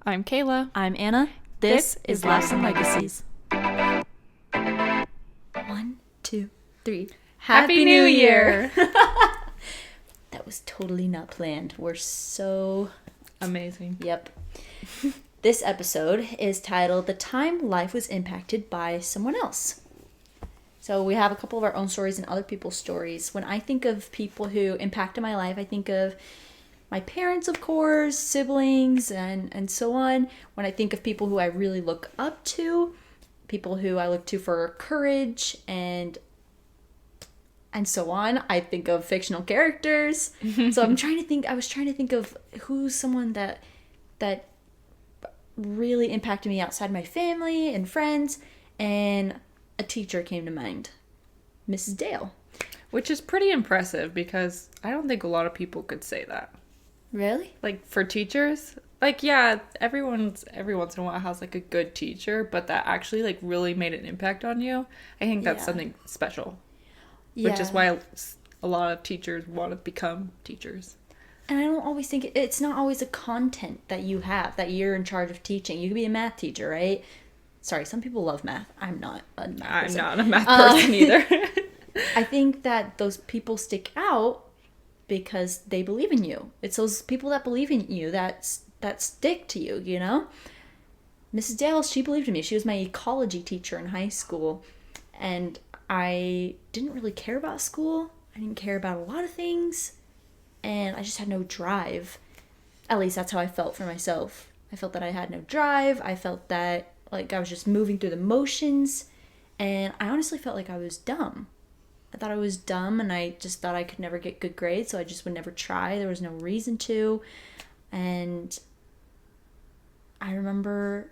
I'm Kayla. I'm Anna. This is Laughs and Legacies. 1, 2, 3. Happy New Year! That was totally not planned. We're so... Amazing. Yep. This episode is titled The Time Life Was Impacted by Someone Else. So we have a couple of our own stories and other people's stories. When I think of people who impacted my life, I think of my parents, of course, siblings, and so on. When I think of people who I really look up to, people who I look to for courage and so on, I think of fictional characters. So I was trying to think of who's someone that really impacted me outside my family and friends, and a teacher came to mind, Mrs. Dale. Which is pretty impressive because I don't think a lot of people could say that. Really? Like, for teachers, like, yeah, every once in a while has, like, a good teacher, but that actually, like, really made an impact on you. I think that's something special. Yeah. Which is why a lot of teachers want to become teachers. And I don't always think it's not always a content that you have, that you're in charge of teaching. You could be a math teacher, right? Sorry, some people love math. I'm not a math person. I'm not a math person either. I think that those people stick out because they believe in you. It's those people that believe in you that stick to you, you know? Mrs. Dale, she believed in me. She was my ecology teacher in high school. And I didn't really care about school. I didn't care about a lot of things. And I just had no drive. At least that's how I felt for myself. I felt that I had no drive. I felt that like I was just moving through the motions. And I honestly felt like I was dumb. I thought I was dumb, and I just thought I could never get good grades, so I just would never try. There was no reason to. And I remember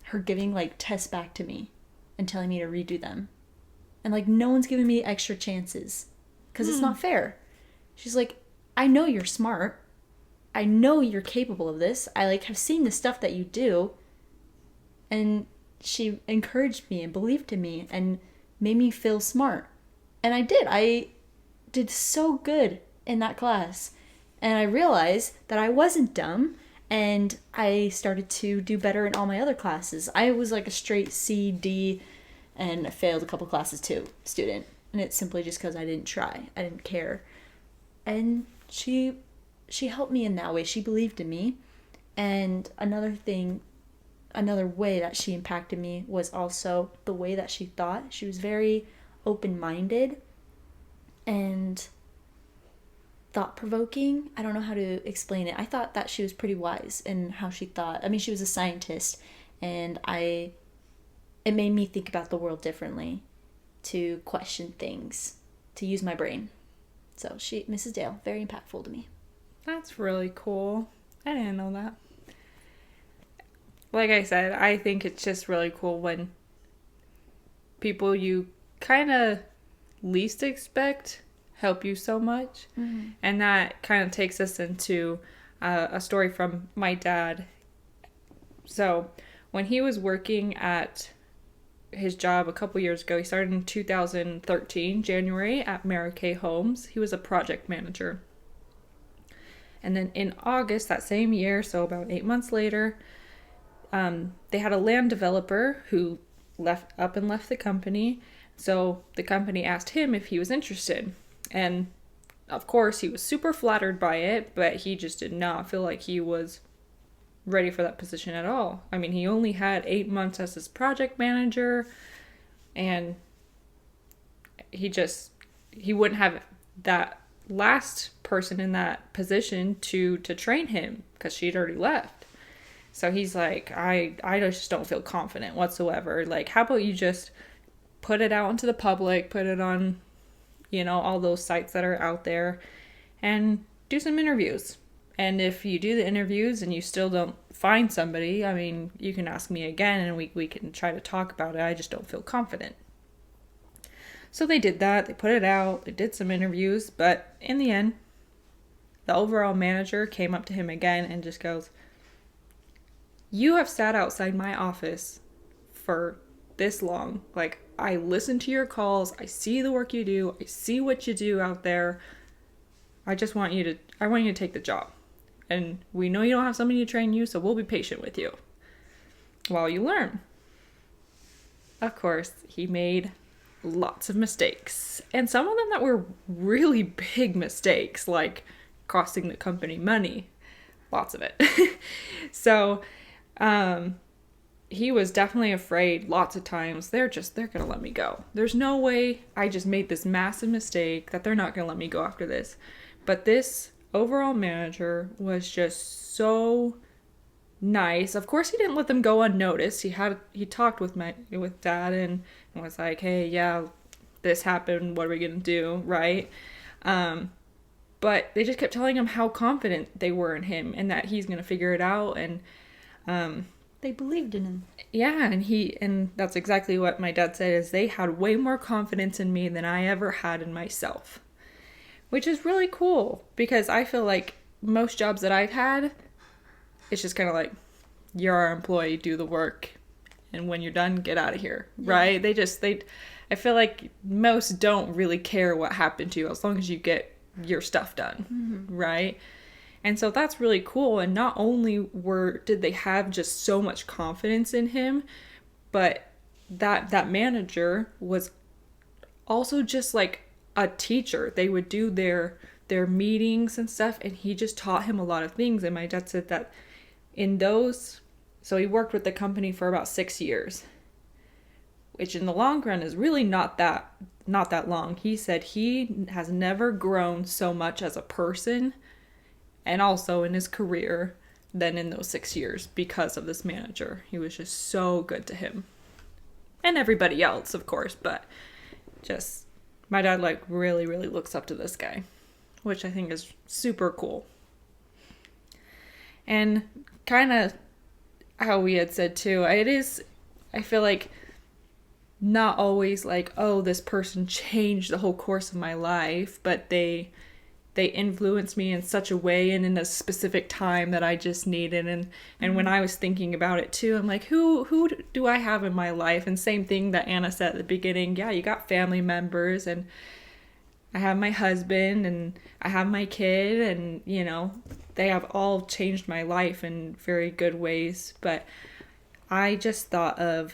her giving like tests back to me and telling me to redo them. And like no one's giving me extra chances because it's not fair. She's like, I know you're smart. I know you're capable of this. I like have seen the stuff that you do. And she encouraged me and believed in me and made me feel smart. And I did. I did so good in that class. And I realized that I wasn't dumb, and I started to do better in all my other classes. I was like a straight C, D, and I failed a couple classes too, student. And it's simply just because I didn't try. I didn't care. And she helped me in that way. She believed in me. And another way that she impacted me was also the way that she thought. She was very open-minded and thought-provoking. I don't know how to explain it. I thought that she was pretty wise in how she thought. I mean, she was a scientist, and it made me think about the world differently, to question things, to use my brain. So Mrs. Dale, very impactful to me. That's really cool. I didn't know that. Like I said, I think it's just really cool when people you kind of least expect help you so much. Mm-hmm. And that kind of takes us into a story from my dad. So when he was working at his job a couple years ago, he started in 2013, January, at Mary Kay Homes. He was a project manager. And then in August that same year, so about 8 months later, they had a land developer who left the company. So the company asked him if he was interested. And of course he was super flattered by it, but he just did not feel like he was ready for that position at all. I mean, he only had 8 months as his project manager, and he wouldn't have that last person in that position to train him because she'd already left. So he's like, I just don't feel confident whatsoever. Like, how about you just put it out into the public, put it on, all those sites that are out there, and do some interviews. And if you do the interviews and you still don't find somebody, I mean, you can ask me again and we can try to talk about it. I just don't feel confident. So they did that. They put it out. They did some interviews. But in the end, the overall manager came up to him again and just goes, you have sat outside my office for this long. Like, I listen to your calls. I see the work you do. I see what you do out there. I want you to take the job. And we know you don't have somebody to train you, so we'll be patient with you while you learn. Of course, he made lots of mistakes. And some of them that were really big mistakes, like costing the company money. Lots of it. So, he was definitely afraid lots of times. They're gonna let me go. There's no way I just made this massive mistake that they're not gonna let me go after this. But this overall manager was just so nice. Of course, he didn't let them go unnoticed. He talked with Dad and was like, hey, yeah, this happened. What are we gonna do, right? But they just kept telling him how confident they were in him and that he's gonna figure it out. And they believed in him. Yeah, and that's exactly what my dad said, is they had way more confidence in me than I ever had in myself. Which is really cool, because I feel like most jobs that I've had, it's just kind of like, you're our employee, do the work, and when you're done, get out of here, right? I feel like most don't really care what happened to you as long as you get your stuff done, right? And so that's really cool. And not only did they have just so much confidence in him, but that manager was also just like a teacher. They would do their meetings and stuff, and he just taught him a lot of things. And my dad said that so he worked with the company for about 6 years, which in the long run is really not that long. He said he has never grown so much as a person and also in his career than in those 6 years because of this manager. He was just so good to him. And everybody else, of course, but just my dad like really, really looks up to this guy, which I think is super cool. And kind of how we had said too, I feel like not always like, oh, this person changed the whole course of my life, but they influenced me in such a way and in a specific time that I just needed. And when I was thinking about it too, I'm like, who do I have in my life? And same thing that Anna said at the beginning. Yeah, you got family members, and I have my husband, and I have my kid, and, you know, they have all changed my life in very good ways. But I just thought of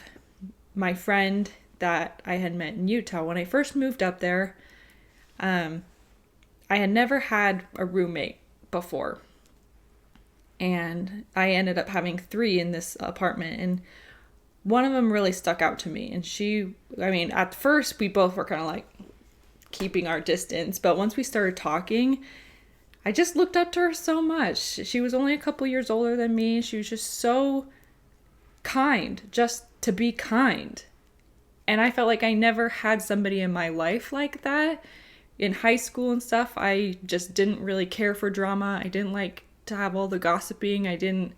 my friend that I had met in Utah. When I first moved up there, I had never had a roommate before. And I ended up having 3 in this apartment. And one of them really stuck out to me. And at first we both were kind of like keeping our distance. But once we started talking, I just looked up to her so much. She was only a couple years older than me. She was just so kind, just to be kind. And I felt like I never had somebody in my life like that. In high school and stuff, I just didn't really care for drama. I didn't like to have all the gossiping.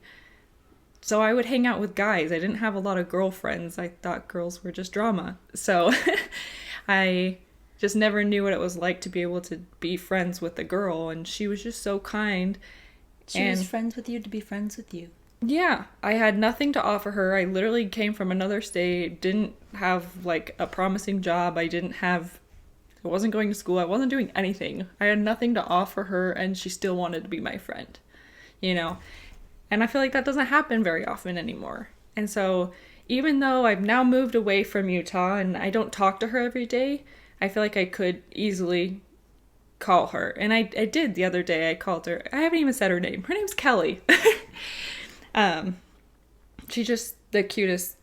So I would hang out with guys. I didn't have a lot of girlfriends. I thought girls were just drama. So I just never knew what it was like to be able to be friends with a girl. And she was just so kind. She was friends with you to be friends with you. Yeah, I had nothing to offer her. I literally came from another state, didn't have like a promising job. I wasn't going to school. I wasn't doing anything. I had nothing to offer her, and she still wanted to be my friend, you know? And I feel like that doesn't happen very often anymore. And so even though I've now moved away from Utah and I don't talk to her every day, I feel like I could easily call her. And I did the other day. I called her. I haven't even said her name. Her name's Kelly. She's just the cutest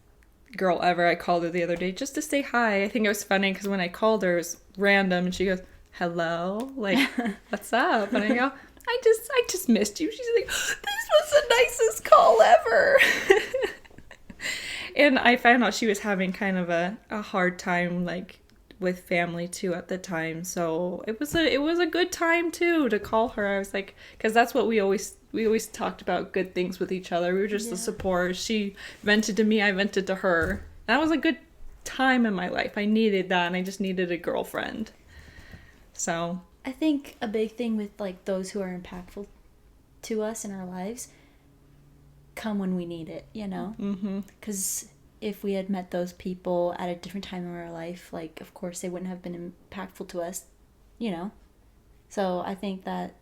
girl ever. I called her the other day just to say hi. I think it was funny because when I called her, it was random, and she goes, hello, like, what's up? And I go, I just missed you. She's like, this was the nicest call ever. And I found out she was having kind of a hard time, like, with family too at the time. So it was a good time too to call her. I was like, because that's what we always talked about, good things with each other. We were just the support. She vented to me, I vented to her. That was a good time in my life. I needed that, and I just needed a girlfriend. So I think a big thing with like those who are impactful to us in our lives come when we need it, you know? Because if we had met those people at a different time in our life, like, of course they wouldn't have been impactful to us, you know? So I think that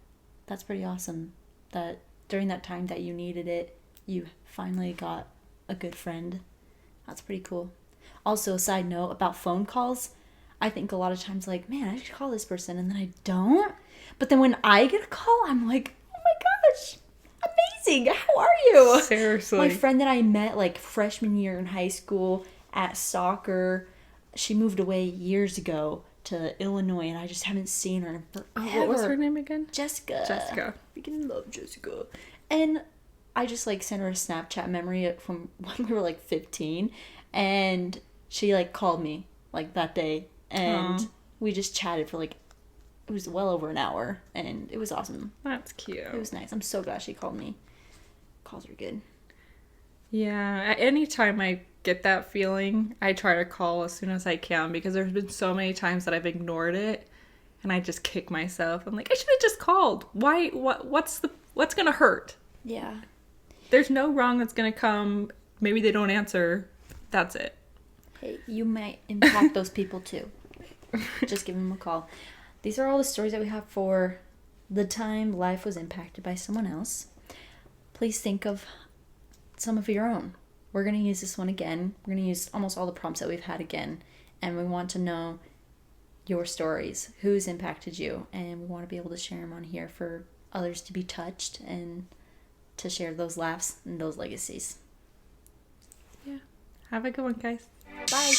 that's pretty awesome, that during that time that you needed it, you finally got a good friend. That's pretty cool. Also, a side note about phone calls. I think a lot of times, like, man, I should call this person, and then I don't. But then when I get a call, I'm like, oh my gosh, amazing. How are you? Seriously. My friend that I met, like, freshman year in high school at soccer, she moved away years ago to Illinois, and I just haven't seen her in forever. What was her name again? Jessica. Jessica. Freaking love Jessica. And I just, like, sent her a Snapchat memory from when we were, like, 15. And she, like, called me, like, that day. And we just chatted for, like, it was well over an hour. And it was awesome. That's cute. It was nice. I'm so glad she called me. Calls are good. Yeah. Anytime I get that feeling, I try to call as soon as I can, because there's been so many times that I've ignored it. And I just kick myself. I'm like, I should have just called. Why? What's gonna hurt? Yeah. There's no wrong that's gonna come. Maybe they don't answer. That's it. Hey, you might impact those people too. Just give them a call. These are all the stories that we have for the time life was impacted by someone else. Please think of some of your own. We're going to use this one again. We're going to use almost all the prompts that we've had again. And we want to know your stories. Who's impacted you? And we want to be able to share them on here for others to be touched and to share those laughs and those legacies. Yeah. Have a good one, guys. Bye.